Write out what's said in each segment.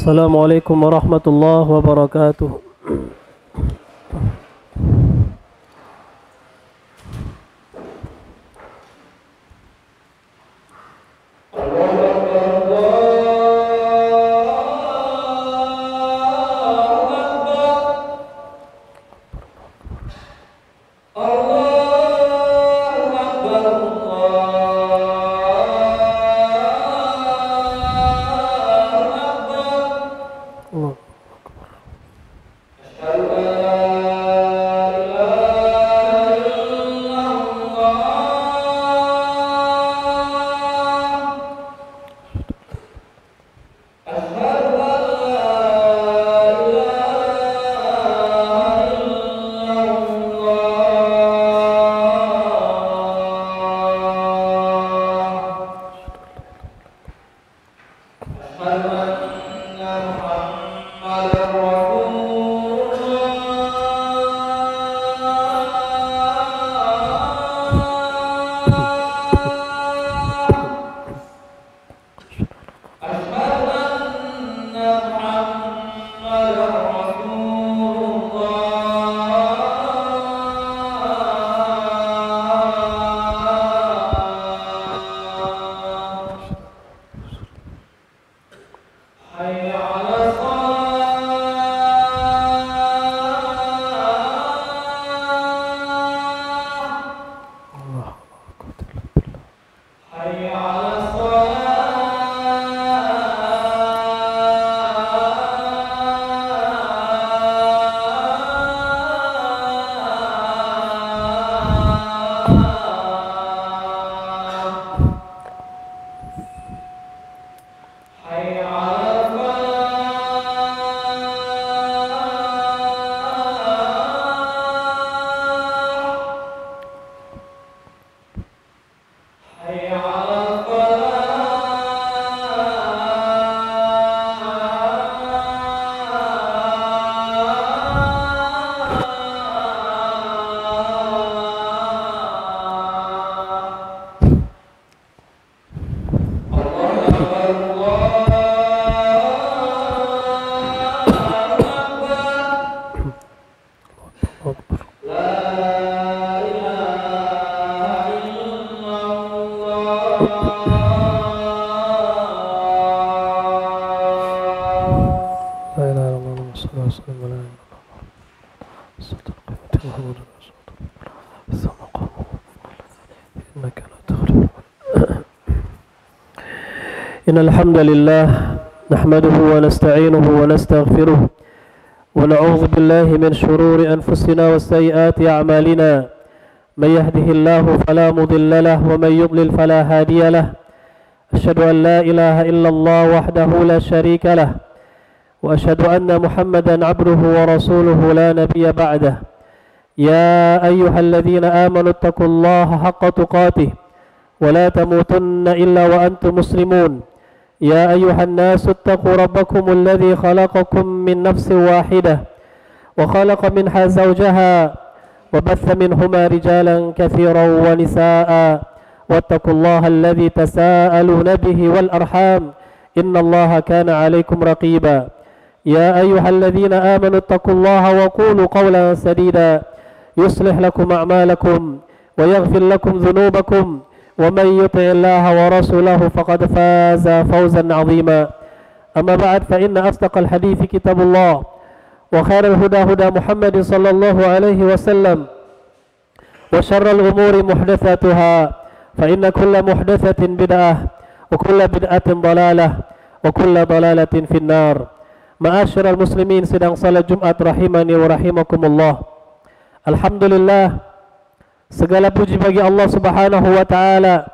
Assalamualaikum warahmatullahi wabarakatuh. إن الحمد لله نحمده ونستعينه ونستغفره ونعوذ بالله من شرور أنفسنا وسيئات أعمالنا من يهده الله فلا مضل له ومن يضلل فلا هادي له أشهد أن لا إله إلا الله وحده لا شريك له وأشهد أن محمدا عبده ورسوله لا نبي بعده يا أيها الذين آمنوا اتقوا الله حق تقاته ولا تموتن إلا وأنتم مسلمون يا أيها الناس اتقوا ربكم الذي خلقكم من نفس واحدة وخلق منها زوجها وبث منهما رجالا كثيرا ونساء واتقوا الله الذي تساءلون به والأرحام إن الله كان عليكم رقيبا يا أيها الذين آمنوا اتقوا الله وقولوا قولا سديدا يصلح لكم أعمالكم ويغفر لكم ذنوبكم ومن يطع الله ورسوله فقد فاز فوزا عظيما أما بعد فإن أصدق الحديث كتاب الله وخير الهدى هدى محمد صلى الله عليه وسلم وشر الأمور محدثاتها فإن كل محدثة بدعة وكل بدعة ضلالة وكل ضلالة في النار. Ma'asyiral muslimin sedang salat Jumat rahimani wa rahimakumullah. Alhamdulillah, segala puji bagi Allah Subhanahu wa taala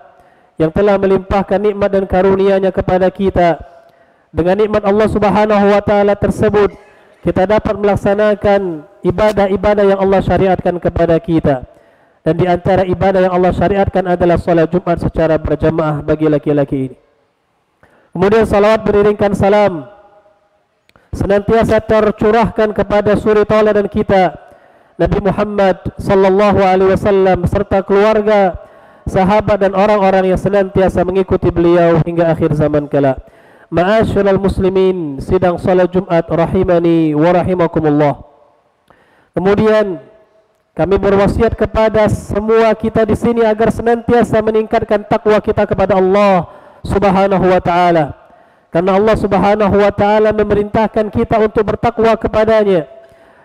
yang telah melimpahkan nikmat dan karunia-Nya kepada kita. Dengan nikmat Allah Subhanahu wa taala tersebut, kita dapat melaksanakan ibadah-ibadah yang Allah syariatkan kepada kita. Dan di antara ibadah yang Allah syariatkan adalah salat Jumat secara berjamaah bagi laki-laki ini. Kemudian salawat beriringkan salam senantiasa tercurahkan kepada suri tauladan kita Nabi Muhammad sallallahu alaihi wasallam serta keluarga, sahabat dan orang-orang yang senantiasa mengikuti beliau hingga akhir zaman kelak. Ma'asyiral muslimin, sidang salat Jumat rahimani wa rahimakumullah. Kemudian kami berwasiat kepada semua kita di sini agar senantiasa meningkatkan takwa kita kepada Allah Subhanahu wa taala. Karena Allah Subhanahu wa taala memerintahkan kita untuk bertakwa kepadanya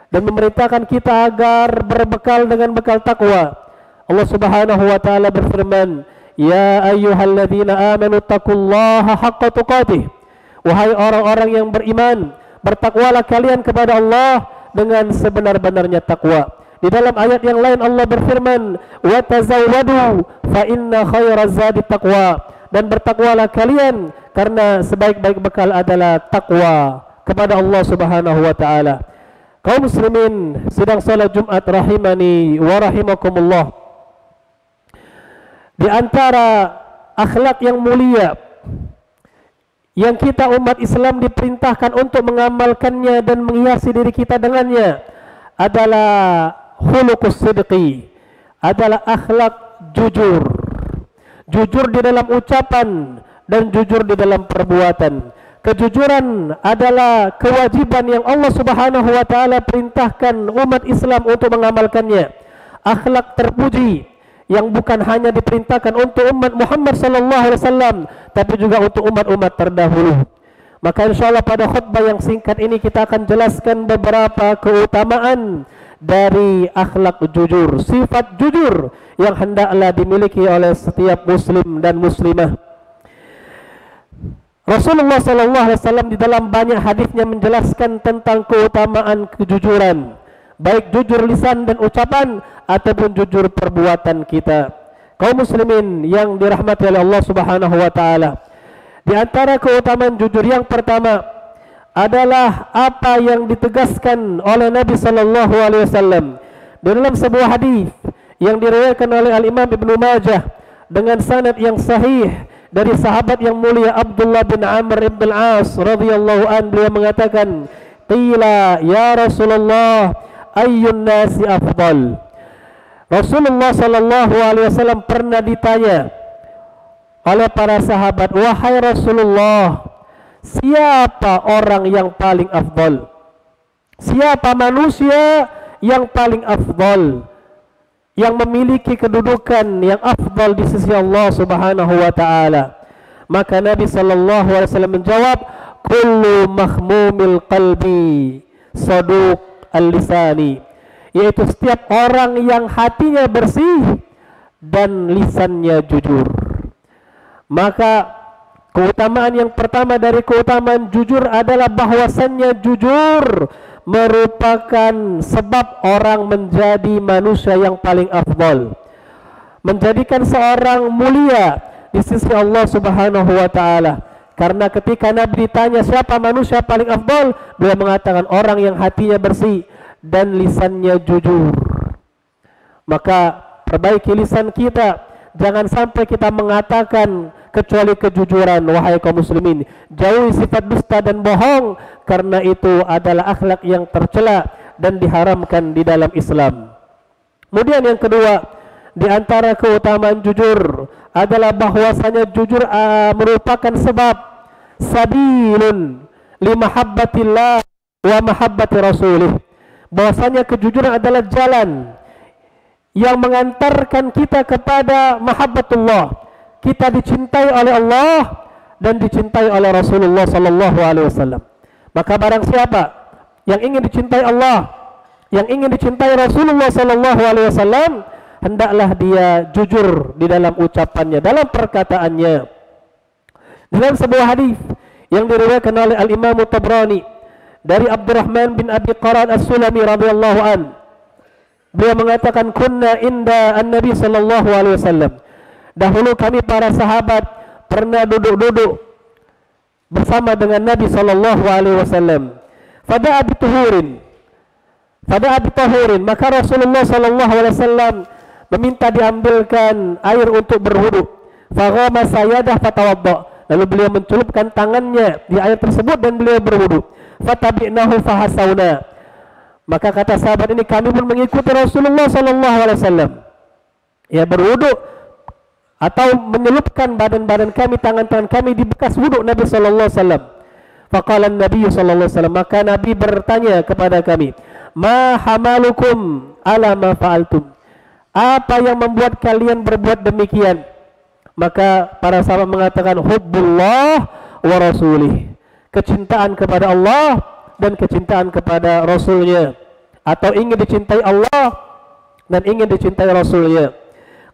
dan memerintahkan kita agar berbekal dengan bekal takwa. Allah Subhanahu wa taala berfirman, "Ya ayyuhalladzina amanu taqullaha haqqa tuqatih." Wahai orang-orang yang beriman, bertakwalah kalian kepada Allah dengan sebenar-benarnya takwa. Di dalam ayat yang lain Allah berfirman, "Wa tazawwadu fa inna khairaz zadi taqwa." Dan bertakwalah kalian karena sebaik-baik bekal adalah takwa kepada Allah Subhanahu wa taala. Kaum muslimin sidang salat Jumat rahimani wa rahimakumullah. Di antara akhlak yang mulia yang kita umat Islam diperintahkan untuk mengamalkannya dan menghiasi diri kita dengannya adalah khuluqus sidqi, adalah akhlak jujur. Jujur di dalam ucapan dan jujur di dalam perbuatan. Kejujuran adalah kewajiban yang Allah Subhanahu wa taala perintahkan umat Islam untuk mengamalkannya. Akhlak terpuji yang bukan hanya diperintahkan untuk umat Muhammad sallallahu alaihi wasallam tapi juga untuk umat-umat terdahulu. Maka insyaallah pada khutbah yang singkat ini kita akan jelaskan beberapa keutamaan dari akhlak jujur, sifat jujur yang hendaklah dimiliki oleh setiap muslim dan muslimah. Rasulullah sallallahu alaihi wasallam di dalam banyak hadisnya menjelaskan tentang keutamaan kejujuran, baik jujur lisan dan ucapan ataupun jujur perbuatan kita. Kaum muslimin yang dirahmati oleh Allah Subhanahu wa taala, di antara keutamaan jujur yang pertama adalah apa yang ditegaskan oleh Nabi sallallahu alaihi wasallam di dalam sebuah hadis yang diriwayatkan oleh Al-Imam Ibnu Majah dengan sanad yang sahih dari sahabat yang mulia Abdullah bin Amr bin Al-As radhiyallahu an. Beliau mengatakan, "Qila ya Rasulullah, ayyun nasi afdal?" Rasulullah sallallahu alaihi wasallam pernah ditanya oleh para sahabat, "Wahai Rasulullah, siapa orang yang paling afdal? Siapa manusia yang paling afdal, yang memiliki kedudukan yang afdal di sisi Allah Subhanahu wa taala?" Maka Nabi sallallahu alaihi wasallam menjawab, "Kullu mahmumil qalbi saduq al-lisani." Yaitu setiap orang yang hatinya bersih dan lisannya jujur. Maka keutamaan yang pertama dari keutamaan jujur adalah bahwasannya jujur merupakan sebab orang menjadi manusia yang paling afdal, menjadikan seorang mulia di sisi Allah Subhanahu wa taala. Karena ketika Nabi ditanya siapa manusia paling afdal, beliau mengatakan orang yang hatinya bersih dan lisannya jujur. Maka perbaiki lisan kita, jangan sampai kita mengatakan kecuali kejujuran. Wahai kaum muslimin, jauhi sifat dusta dan bohong, karena itu adalah akhlak yang tercela dan diharamkan di dalam Islam. Kemudian yang kedua, di antara keutamaan jujur adalah bahwasanya jujur merupakan sebab sabilun li mahabbatillah wa mahabbati rasulih. Bahwasanya kejujuran adalah jalan yang mengantarkan kita kepada mahabbatullah. Kita dicintai oleh Allah dan dicintai oleh Rasulullah sallallahu alaihi wasallam. Maka barang siapa yang ingin dicintai Allah, yang ingin dicintai Rasulullah sallallahu alaihi wasallam, hendaklah dia jujur di dalam ucapannya, dalam perkataannya. Dalam sebuah hadis yang diriwayatkan oleh Al-Imam Tabrani dari Abdurrahman bin Abi Qaran As-Sulami radhiyallahu an, beliau mengatakan, "Kunna inda an-Nabi sallallahu alaihi wasallam." Dahulu kami para sahabat pernah duduk-duduk bersama dengan Nabi sallallahu alaihi wasallam. Fada'a bitahurin, maka Rasulullah sallallahu alaihi wasallam meminta diambilkan air untuk berwudu. Faghamasa yadah fatawadda, lalu beliau mencelupkan tangannya di air tersebut dan beliau berwudu. Fatabi'nahu fahasawna, maka kata sahabat ini kami pun mengikuti Rasulullah sallallahu alaihi wasallam. Ya berwudu atau menyelupkan badan-badan kami, tangan-tangan kami di bekas wuduk Nabi sallallahu alaihi wasallam. Faqala Nabi sallallahu alaihi wasallam, maka Nabi bertanya kepada kami, "Ma hamalukum ala ma fa'altum?" Apa yang membuat kalian berbuat demikian? Maka para sahabat mengatakan, hubbullah wa rasulih, kecintaan kepada Allah dan kecintaan kepada Rasulnya, atau ingin dicintai Allah dan ingin dicintai Rasulnya.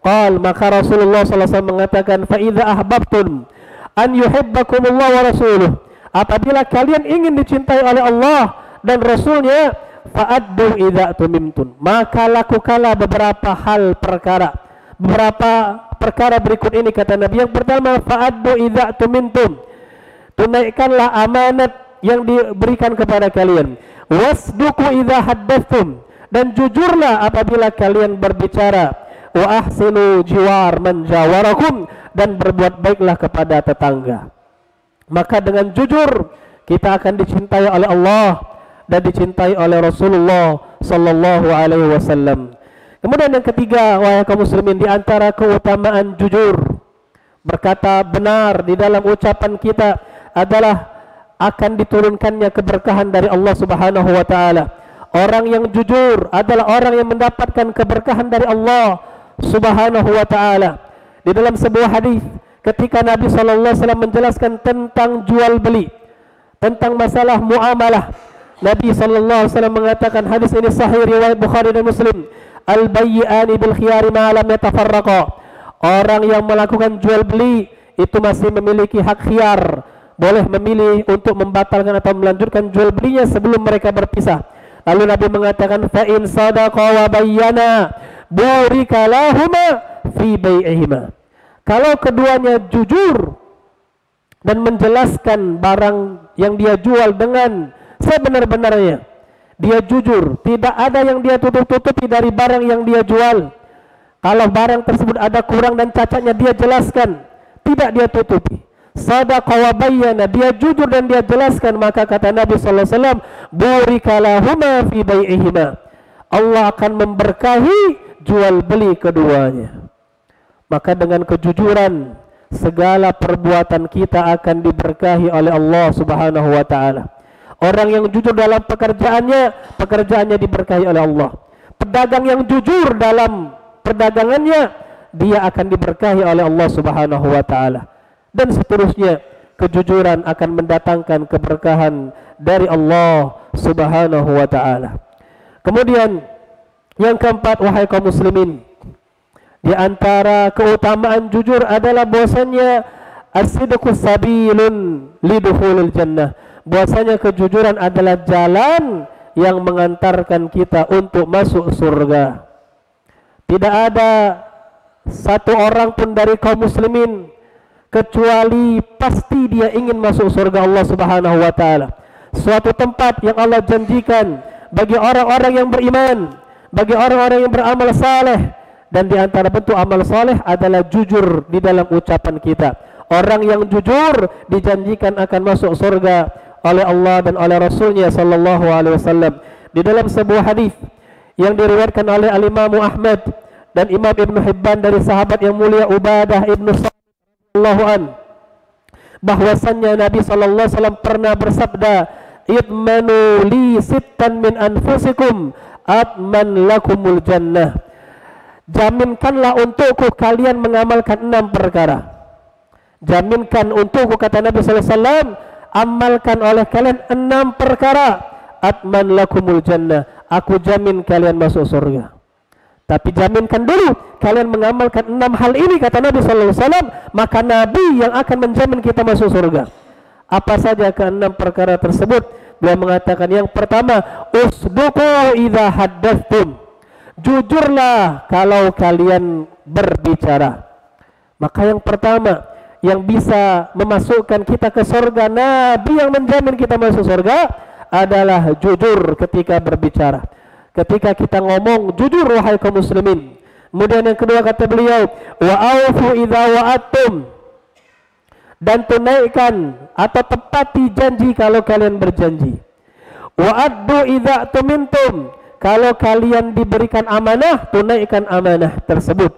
Qal, maka Rasulullah sallallahu alaihi wasallam mengatakan, fa idza ahbabtum an yuhibbakumullah wa rasuluh, apabila kalian ingin dicintai oleh Allah dan Rasulnya, fa'addu idza tumimtun, maka lakukanlah beberapa perkara berikut ini, kata Nabi. Yang pertama, fa'addu idza tumimtum, tunaikanlah amanat yang diberikan kepada kalian. Wasduqu idza haddatstum, dan jujurlah apabila kalian berbicara. Wa ahsinu jiwar man jawarakum, dan berbuat baiklah kepada tetangga. Maka dengan jujur kita akan dicintai oleh Allah dan dicintai oleh Rasulullah sallallahu alaihi wasallam. Kemudian yang ketiga, wahai kaum muslimin, di antara keutamaan jujur, berkata benar di dalam ucapan kita, adalah akan diturunkannya keberkahan dari Allah Subhanahu wa taala. Orang yang jujur adalah orang yang mendapatkan keberkahan dari Allah Subhanahu wa taala. Di dalam sebuah hadis, ketika Nabi sallallahu alaihi wasallam menjelaskan tentang jual beli, tentang masalah muamalah, Nabi sallallahu alaihi wasallam mengatakan, hadis ini sahih riwayat Bukhari dan Muslim, al-bayyi'ani bil khiyari ma lam yatafarraqa. Orang yang melakukan jual beli itu masih memiliki hak khiyar, boleh memilih untuk membatalkan atau melanjutkan jual belinya sebelum mereka berpisah. Lalu Nabi mengatakan, fa in sadaqa wa bayyana burika lahuma fi bai'ihima. Kalau keduanya jujur dan menjelaskan barang yang dia jual dengan sebenar-benarnya, dia jujur, tidak ada yang dia tutup-tutupi dari barang yang dia jual. Kalau barang tersebut ada kurang dan cacatnya, dia jelaskan, tidak dia tutupi. Sadaqa wa bayyana, dia jujur dan dia jelaskan, maka kata Nabi sallallahu alaihi wasallam, burika lahuma fi bai'ihima, Allah akan memberkahi jual beli keduanya. Maka dengan kejujuran segala perbuatan kita akan diberkahi oleh Allah Subhanahu wa taala. Orang yang jujur dalam pekerjaannya diberkahi oleh Allah. Pedagang yang jujur dalam perdagangannya, dia akan diberkahi oleh Allah Subhanahu wa taala. Dan seterusnya, kejujuran akan mendatangkan keberkahan dari Allah Subhanahu wa taala. Kemudian yang keempat, wahai kaum muslimin, di antara keutamaan jujur adalah bahwasanya as-sidqu sabilun lidukhulil jannah. Bahwasanya kejujuran adalah jalan yang mengantarkan kita untuk masuk surga. Tidak ada satu orang pun dari kaum muslimin kecuali pasti dia ingin masuk surga Allah Subhanahu wa taala. Suatu tempat yang Allah janjikan bagi orang-orang yang beriman, bagi orang-orang yang beramal saleh. Dan di antara bentuk amal saleh adalah jujur di dalam ucapan kita. Orang yang jujur dijanjikan akan masuk surga oleh Allah dan oleh Rasulnya sallallahu alaihi wasallam. Di dalam sebuah hadis yang diriwayatkan oleh Al-Imam Ahmad dan Imam Ibn Hibban dari sahabat yang mulia Ubadah Ibn Samit radhiyallahu an, bahwasannya Nabi sallallahu alaihi wasallam pernah bersabda, idmanu li sittan min anfusikum atman lakumul jannah. Jaminkanlah untukku kalian mengamalkan 6 perkara. Jaminkan untukku, kata Nabi sallallahu alaihi wasallam, amalkan oleh kalian 6 perkara, atman lakumul jannah, aku jamin kalian masuk surga. Tapi jaminkan dulu kalian mengamalkan 6 hal ini, kata Nabi sallallahu alaihi wasallam, maka Nabi yang akan menjamin kita masuk surga. Apa saja ke-6 perkara tersebut? Beliau mengatakan, yang pertama, usduqu idza haddatstum, jujurlah kalau kalian berbicara. Maka yang pertama yang bisa memasukkan kita ke surga, Nabi yang menjamin kita masuk surga, adalah jujur ketika berbicara. Ketika kita ngomong, jujur wahai kaum muslimin. Kemudian yang kedua kata beliau, wa aufu idza wa'adtum, dan tunaikan atau tepati janji kalau kalian berjanji. Wa addu idza tumintum, kalau kalian diberikan amanah, tunaikan amanah tersebut.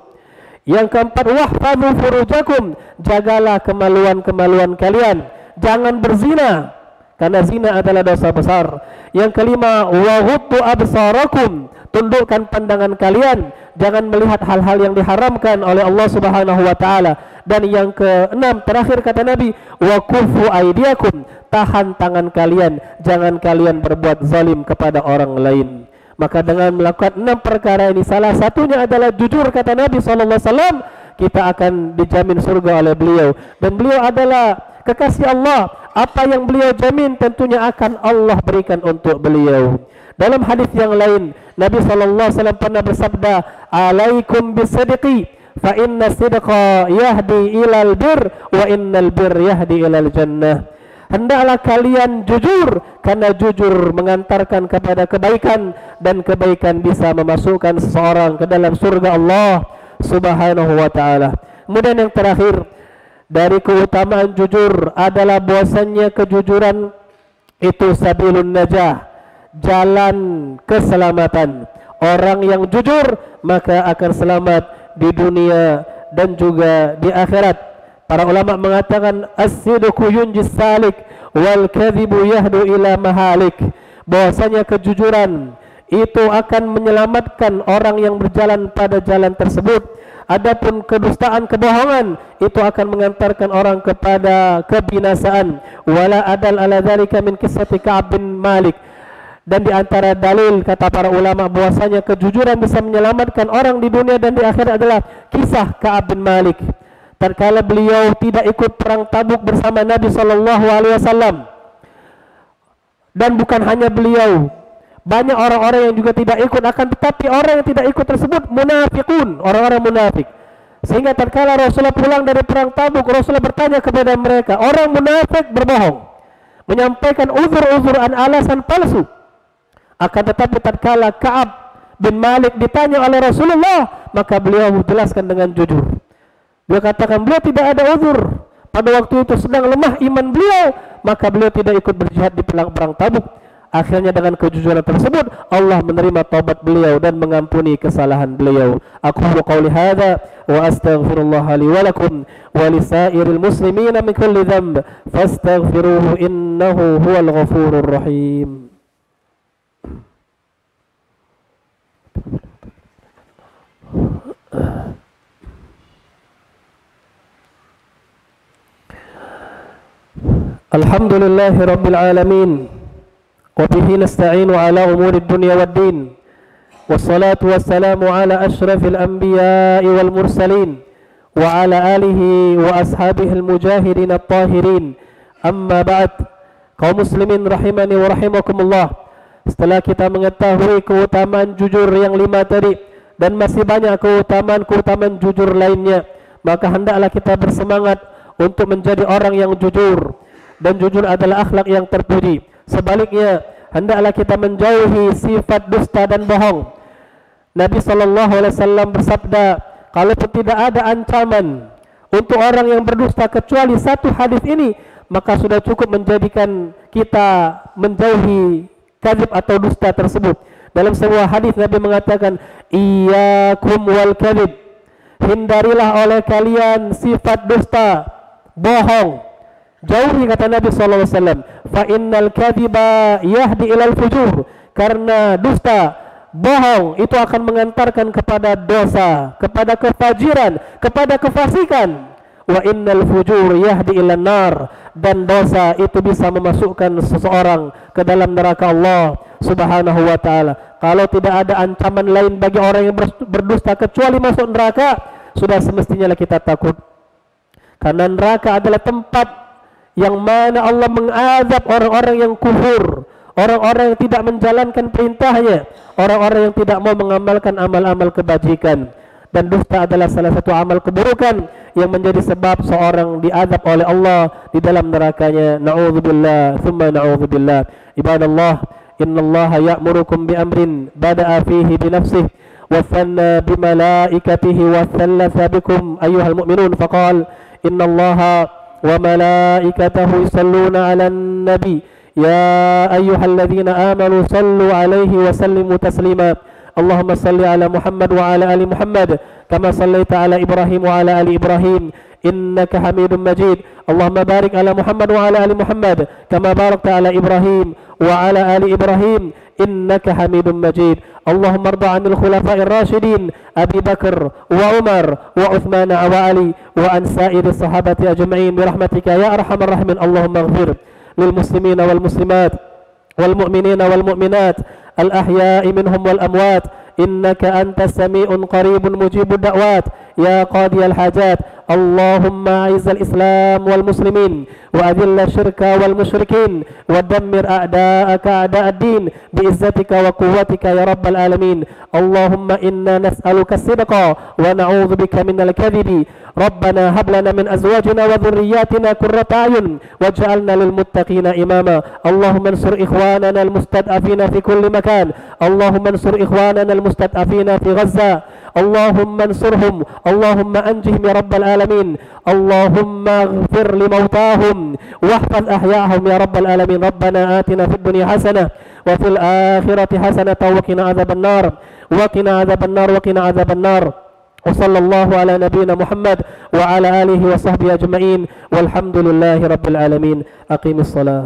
Yang keempat, wahfadzu furujakum, jagalah kemaluan-kemaluan kalian, jangan berzina karena zina adalah dosa besar. Yang kelima, waghuddu absarakum, tundukkan pandangan kalian, jangan melihat hal-hal yang diharamkan oleh Allah Subhanahu wa taala. Dan yang keenam, terakhir kata Nabi, wa kufu aydiyakum, tahan tangan kalian, jangan kalian berbuat zalim kepada orang lain. Maka dengan melakukan 6 perkara ini, salah satunya adalah jujur, kata Nabi SAW, kita akan dijamin surga oleh beliau. Dan beliau adalah kekasih Allah. Apa yang beliau jamin tentunya akan Allah berikan untuk beliau. Dalam hadis yang lain, Nabi SAW pernah bersabda, alaikum bisidqi, fa inna sidqa yahdi ilal bir, wa innal bir yahdi ilal jannah. Hendaklah kalian jujur, karena jujur mengantarkan kepada kebaikan, dan kebaikan bisa memasukkan seseorang ke dalam surga Allah Subhanahu wa ta'ala. Kemudian yang terakhir, dari keutamaan jujur adalah bahwasannya kejujuran itu sabilun najah, jalan keselamatan. Orang yang jujur maka akan selamat di dunia dan juga di akhirat. Para ulama mengatakan as-sidqu yunjis salik wal kadhibu yahdu ila mahalik, bahwasanya kejujuran itu akan menyelamatkan orang yang berjalan pada jalan tersebut. Adapun kedustaan, kebohongan, itu akan mengantarkan orang kepada kebinasaan. Wala adal ala dzalika min qissati Ka'ab bin Malik. Dan di antara dalil kata para ulama bahwasanya kejujuran bisa menyelamatkan orang di dunia dan di akhirat adalah kisah Ka'ab bin Malik. Tatkala beliau tidak ikut perang Tabuk bersama Nabi SAW, dan bukan hanya beliau, banyak orang-orang yang juga tidak ikut, akan tetapi orang yang tidak ikut tersebut munafikun, orang-orang munafik. Sehingga tatkala Rasulullah pulang dari perang Tabuk, Rasulullah bertanya kepada mereka, orang munafik berbohong, menyampaikan uzur-uzuran, alasan palsu. Akan tetapi tatkala Ka'ab bin Malik ditanya oleh Rasulullah, maka beliau menjelaskan dengan jujur. Beliau katakan beliau tidak ada uzur, pada waktu itu sedang lemah iman beliau, maka beliau tidak ikut berjihad di perang Tabuk. Akhirnya dengan kejujuran tersebut Allah menerima taubat beliau dan mengampuni kesalahan beliau. Aku qauli hadza wa astaghfirullah li wa lakum wa lisairil muslimina min kulli dhanb fastaghfiruhu innahu huwal ghafurur rahim. Alhamdulillahi rabbil alamin, wa bihi nasta'inu ala umuri dunya waddin, wassalatu wassalamu ala ashrafil anbiya'i wal mursalin, wa ala alihi wa ashabihi al-mujahidin at-tahirin. Amma ba'd. Kaum muslimin rahimani wa rahimakumullah, setelah kita mengetahui keutamaan jujur yang 5 tadi, dan masih banyak keutamaan jujur lainnya, maka hendaklah kita bersemangat untuk menjadi orang yang jujur. Dan jujur adalah akhlak yang terpuji. Sebaliknya, hendaklah kita menjauhi sifat dusta dan bohong. Nabi SAW bersabda, kalaupun tidak ada ancaman untuk orang yang berdusta kecuali satu hadis ini, maka sudah cukup menjadikan kita menjauhi kadzib atau dusta tersebut. Dalam sebuah hadis Nabi mengatakan, iyyakum wal kadzib, hindarilah oleh kalian sifat dusta, bohong. Jauhi, kata Nabi SAW, fa innal kadhiba yahdi ilal fujur, karena dusta, bohong itu akan mengantarkan kepada dosa, kepada kefajiran, kepada kefasikan. Wa innal fujur yahdi ilan nar, dan dosa itu bisa memasukkan seseorang ke dalam neraka Allah Subhanahu wa ta'ala. Kalau tidak ada ancaman lain bagi orang yang berdusta kecuali masuk neraka, sudah semestinya kita takut, karena neraka adalah tempat yang mana Allah mengazab orang-orang yang kufur, orang-orang yang tidak menjalankan perintahnya, orang-orang yang tidak mau mengamalkan amal-amal kebajikan. Dan dusta adalah salah satu amal keburukan yang menjadi sebab seorang diazab oleh Allah di dalam nerakanya. Na'udzubillah, thumma na'udzubillah. Ibadallah, innallaha ya'murukum bi amrin bada'a fihi bi nafsihi wa thanna bi malaikatihi wa thalatha bikum ayyuhal mu'minun, faqala innallaha وملائكته يصلون على النبي يا أيها الذين آمنوا صلوا عليه وسلموا تسليما اللهم صل على محمد وعلى آل محمد كما صليت على إبراهيم وعلى آل إبراهيم إنك حميد مجيد. اللهم بارك على محمد وعلى آل محمد كما باركت على إبراهيم وعلى آل إبراهيم إنك حميد مجيد. اللهم ارض عن الخلفاء الراشدين أبي بكر وعمر وعثمان وعلي وعن سائر الصحابة أجمعين برحمتك يا أرحم الراحمين. اللهم اغفر للمسلمين والمسلمات والمؤمنين والمؤمنات الأحياء منهم والأموات إنك أنت السميع قريب مجيب الدعوات يا قاضي الحاجات. اللهم أعز الإسلام والمسلمين وأذل الشرك والمشركين ودمر أعداءك أعداء الدين بعزتك وقوتك يا رب العالمين. اللهم إنا نسألك الصدق ونعوذ بك من الكذب. ربنا هب لنا من أزواجنا وذرياتنا قرة أعين واجعلنا للمتقين إماما. اللهم انصر إخواننا المستضعفين في كل مكان. اللهم انصر إخواننا المستضعفين في غزة. اللهم انصرهم. اللهم أنجهم يا رب العالمين. اللهم اغفر لموتاهم واحفظ أحياءهم يا رب العالمين. ربنا آتنا في الدنيا حسنة وفي الآخرة حسنة وقنا عذاب النار وقنا عذاب النار وقنا عذاب النار. وصلى الله على نبينا محمد وعلى آله وصحبه أجمعين والحمد لله رب العالمين. أقيم الصلاة.